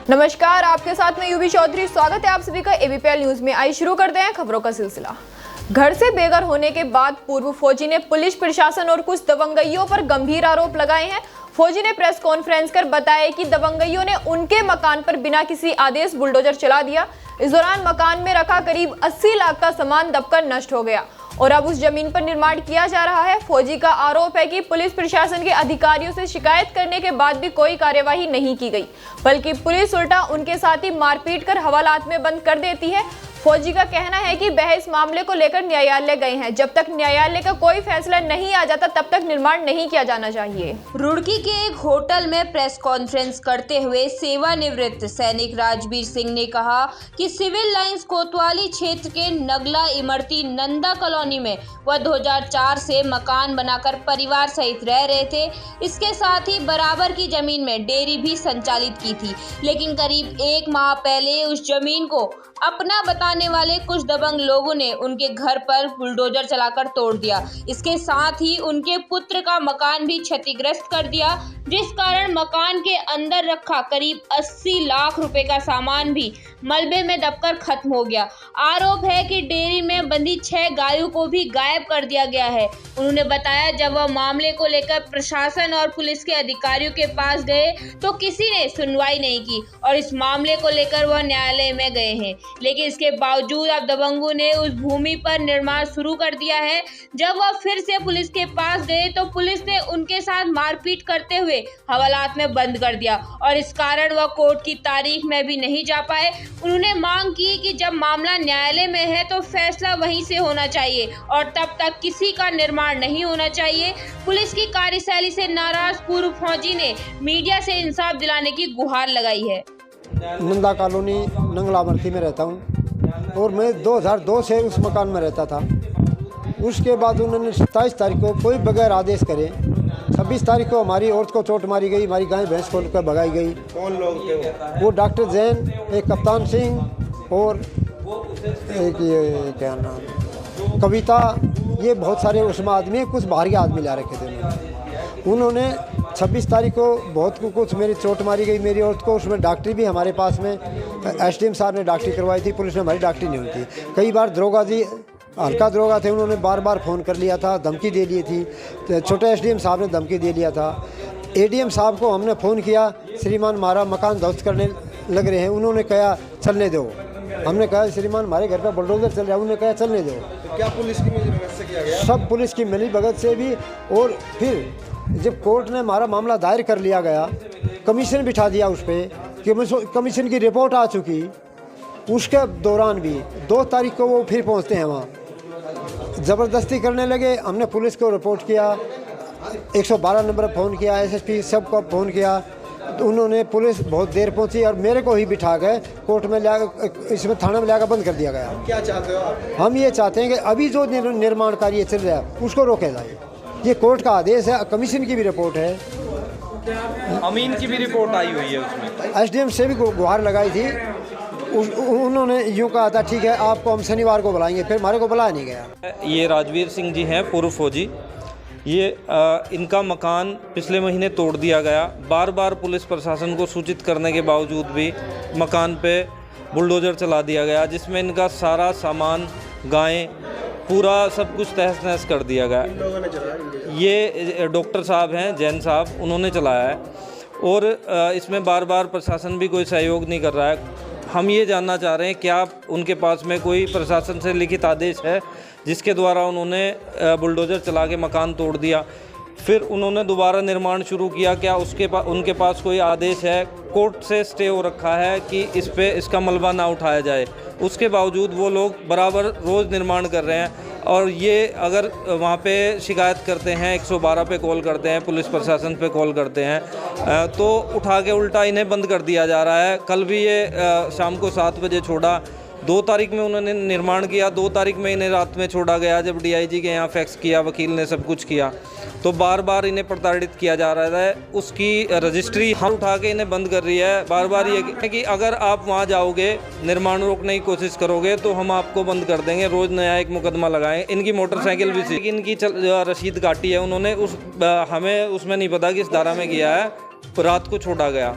नमस्कार, आपके साथ में यूवी चौधरी। स्वागत है आप सभी का एबीपीएल न्यूज में। आइए शुरू करते हैं खबरों का सिलसिला। घर से बेघर होने के बाद पूर्व फौजी ने पुलिस प्रशासन और कुछ दबंगइयों पर गंभीर आरोप लगाए हैं। फौजी ने प्रेस कॉन्फ्रेंस कर बताया कि दबंगइयों ने उनके मकान पर बिना किसी आदेश बुलडोजर चला दिया। इस दौरान मकान में रखा करीब 80 लाख का सामान दबकर नष्ट हो गया और अब उस जमीन पर निर्माण किया जा रहा है। फौजी का आरोप है कि पुलिस प्रशासन के अधिकारियों से शिकायत करने के बाद भी कोई कार्यवाही नहीं की गई, बल्कि पुलिस उल्टा उनके साथ ही मारपीट कर हवालात में बंद कर देती है। फौजी का कहना है कि वह इस मामले को लेकर न्यायालय गए हैं। जब तक न्यायालय का कोई फैसला नहीं आ जाता तब तक निर्माण नहीं किया जाना चाहिए। रुड़की के एक होटल में प्रेस कॉन्फ्रेंस करते हुए सेवानिवृत्त सैनिक राजवीर सिंह ने कहा कि सिविल लाइंस कोतवाली क्षेत्र के नगला इमरती नंदा कॉलोनी में वह 2004 से मकान बनाकर परिवार सहित रह रहे थे। इसके साथ ही बराबर की जमीन में डेयरी भी संचालित की थी, लेकिन करीब 1 माह पहले उस जमीन को अपना बताने वाले कुछ दबंग लोगों ने उनके घर पर बुलडोजर चलाकर तोड़ दिया। इसके साथ ही उनके पुत्र का मकान भी क्षतिग्रस्त कर दिया, जिस कारण मकान के अंदर रखा करीब 80 लाख रुपए का सामान भी मलबे में दबकर खत्म हो गया। आरोप है कि डेयरी में बंधी 6 गायों को भी गायब कर दिया गया है। उन्होंने बताया जब वह मामले को लेकर प्रशासन और पुलिस के अधिकारियों के पास गए तो किसी ने सुनवाई नहीं की और इस मामले को लेकर वह न्यायालय में गए हैं, लेकिन इसके बावजूद अब दबंगों ने उस भूमि पर निर्माण शुरू कर दिया है। जब वह फिर से पुलिस के पास गए तो पुलिस ने उनके साथ मारपीट करते हुए हवालात में बंद कर दिया और इस कारण वह कोर्ट की तारीख में भी नहीं जा पाए। उन्होंने मांग की कि जब मामला न्यायालय में है तो फैसला वहीं से होना चाहिए और तब तक किसी का निर्माण नहीं होना चाहिए। पुलिस की कार्यशैली से नाराज पूर्व फौजी ने मीडिया से इंसाफ दिलाने की गुहार लगाई है। नंदा कॉलोनी नंगला इमरती में रहता हूँ और मैं 2002 से उस मकान में रहता था। उसके बाद उन्होंने 27 तारीख को कोई बगैर आदेश करे 26 तारीख को हमारी औरत को चोट मारी गई, हमारी गाय भैंस खोल कर भगाई गई। कौन लोग थे वो डॉक्टर जैन, एक कप्तान सिंह और एक ये क्या नाम कविता, ये बहुत सारे उसमें आदमी, कुछ बाहरी आदमी ला रखे थे। उन्होंने 26 तारीख को बहुत कुछ मेरी चोट मारी गई मेरी औरत को। उसमें डॉक्टरी भी हमारे पास में एसडीएम साहब ने डॉक्टरी करवाई थी, पुलिस ने हमारी डॉक्टरी नहीं हुई थी। कई बार दरोगा जी हल्का दरोगा थे, उन्होंने बार बार फ़ोन कर लिया था, धमकी दे दी थी। छोटे एसडीएम साहब ने धमकी दे लिया था। एडीएम साहब को हमने फ़ोन किया, श्रीमान हमारा मकान ध्वस्त करने लग रहे हैं। उन्होंने कहा चलने दो। हमने कहा श्रीमान हमारे घर पर बुलडोजर चल रहा है। उन्होंने कहा चलने दो। तो क्या पुलिस की मिलीभगत से किया गया? सब पुलिस की मिलीभगत से भी। और फिर जब कोर्ट ने हमारा मामला दायर कर लिया गया, कमीशन बिठा दिया उस पर कि कमीशन की रिपोर्ट आ चुकी, उसके दौरान भी 2 तारीख को वो फिर पहुंचते हैं वहाँ, ज़बरदस्ती करने लगे। हमने पुलिस को रिपोर्ट किया, 112 नंबर फ़ोन किया, एसएसपी सबको फ़ोन किया, तो उन्होंने पुलिस बहुत देर पहुंची और मेरे को ही बिठा गए कोर्ट में इसमें थाना में लाकर बंद कर दिया गया। क्या चाहते हो आप? हम ये चाहते हैं कि अभी जो निर्माण कार्य चल रहा है उसको रोके जाए। ये कोर्ट का आदेश है, कमीशन की भी रिपोर्ट है, अमीन की भी रिपोर्ट आई हुई है उसमें। एसडीएम से भी गुहार लगाई थी। उन्होंने यूँ कहा था ठीक है आपको हम शनिवार को बुलाएंगे, फिर हमारे को बुलाया नहीं गया। ये राजवीर सिंह जी हैं, पूर्व फौजी। ये इनका मकान पिछले महीने तोड़ दिया गया। बार बार पुलिस प्रशासन को सूचित करने के बावजूद भी मकान पे बुलडोजर चला दिया गया, जिसमें इनका सारा सामान, गायें, पूरा सब कुछ तहस नहस कर दिया गया। लोगों ने चलाया? ये डॉक्टर साहब हैं, जैन साहब, उन्होंने चलाया है और इसमें बार बार प्रशासन भी कोई सहयोग नहीं कर रहा है। हम ये जानना चाह रहे हैं क्या उनके पास में कोई प्रशासन से लिखित आदेश है जिसके द्वारा उन्होंने बुलडोजर चला के मकान तोड़ दिया, फिर उन्होंने दोबारा निर्माण शुरू किया? क्या उनके पास कोई आदेश है? कोर्ट से स्टे हो रखा है कि इसका मलबा ना उठाया जाए, उसके बावजूद वो लोग बराबर रोज़ निर्माण कर रहे हैं। और ये अगर वहाँ पे शिकायत करते हैं, 112 पे कॉल करते हैं, पुलिस प्रशासन पे कॉल करते हैं, तो उठा के उल्टा इन्हें बंद कर दिया जा रहा है। कल भी ये शाम को 7 बजे छोड़ा, 2 तारीख में उन्होंने निर्माण किया, 2 तारीख में इन्हें रात में छोड़ा गया। जब डीआईजी के यहाँ फैक्स किया, वकील ने सब कुछ किया, तो बार बार इन्हें प्रताड़ित किया जा रहा है। उसकी रजिस्ट्री हम उठा के इन्हें बंद कर रही है। बार बार ये है कि अगर आप वहाँ जाओगे, निर्माण रोकने की कोशिश करोगे तो हम आपको बंद कर देंगे, रोज़ नया एक मुकदमा लगाएं। इनकी मोटरसाइकिल भी थी, इनकी रसीद काटी है उन्होंने, हमें उसमें नहीं पता किस धारा में किया है, रात को छोड़ा गया।